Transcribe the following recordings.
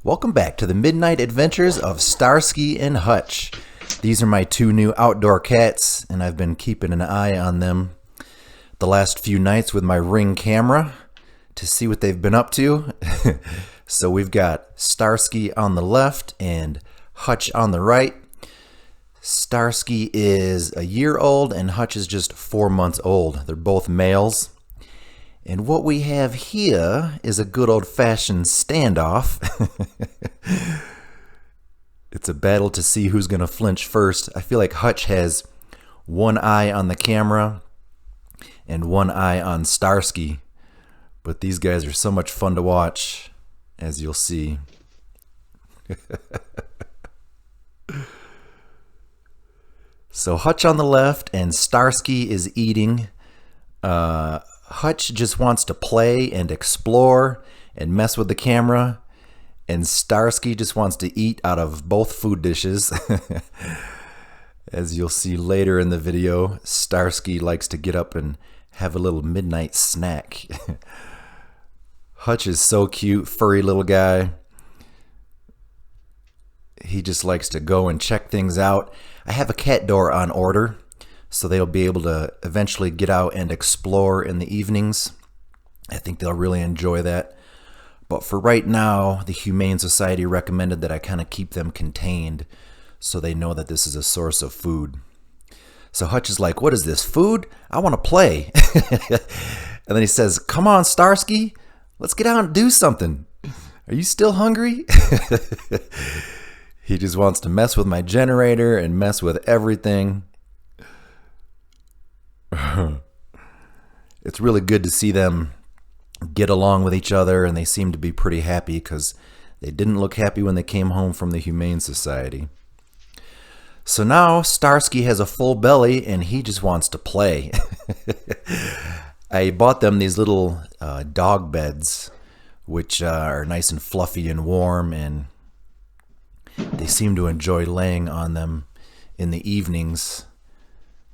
Welcome back to the midnight adventures of Starsky and Hutch. These are my two new outdoor cats, and I've been keeping an eye on them the last few nights with my Ring camera to see what they've been up to. So we've got Starsky on the left and Hutch on the right. Starsky is a year old and Hutch is just 4 months old. They're both males. And what we have here is a good old-fashioned standoff. It's a battle to see who's going to flinch first. I feel like Hutch has one eye on the camera and one eye on Starsky. But these guys are so much fun to watch, as you'll see. So Hutch on the left and Starsky is eating. Hutch just wants to play and explore and mess with the camera, and Starsky just wants to eat out of both food dishes. As you'll see later in the video, Starsky likes to get up and have a little midnight snack. Hutch is so cute, furry little guy. He just likes to go and check things out. I have a cat door on order, so they'll be able to eventually get out and explore in the evenings. I think they'll really enjoy that. But for right now, the Humane Society recommended that I kind of keep them contained so they know that this is a source of food. So Hutch is like, "What is this, food? I want to play." And then he says, "Come on, Starsky, let's get out and do something. Are you still hungry?" He just wants to mess with my generator and mess with everything. It's really good to see them get along with each other, and they seem to be pretty happy because they didn't look happy when they came home from the Humane Society. So now Starsky has a full belly and he just wants to play. I bought them these little dog beds, which are nice and fluffy and warm, and they seem to enjoy laying on them in the evenings.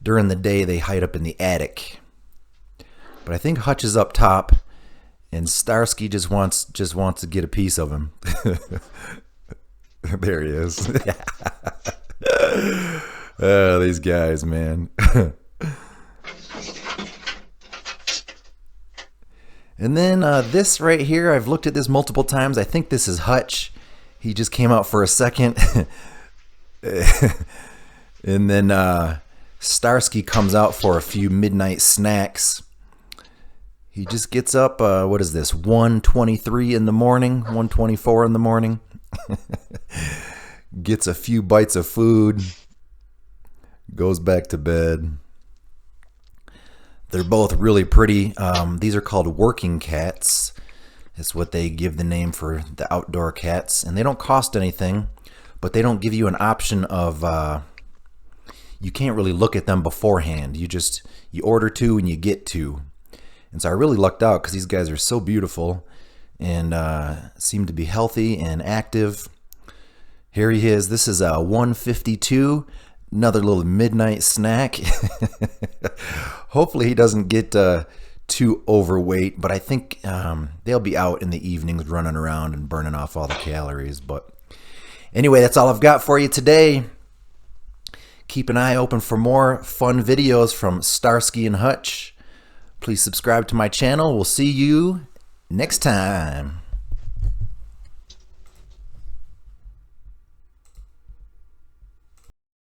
During the day, they hide up in the attic. But I think Hutch is up top, and Starsky just wants to get a piece of him. There he is. Oh, these guys, man. And then this right here, I've looked at this multiple times. I think this is Hutch. He just came out for a second. And then Starsky comes out for a few midnight snacks. He just gets up, what is this, 1:23 in the morning, 1:24 in the morning. Gets a few bites of food, goes back to bed. They're both really pretty. These are called working cats. That's what they give the name for the outdoor cats. And they don't cost anything, but they don't give you an option of, you can't really look at them beforehand. You order two and you get two. And so I really lucked out because these guys are so beautiful and seem to be healthy and active. Here he is. This is a 152. Another little midnight snack. Hopefully he doesn't get too overweight, but I think they'll be out in the evenings running around and burning off all the calories. But anyway, that's all I've got for you today. Keep an eye open for more fun videos from Starsky and Hutch. Please subscribe to my channel. We'll see you next time.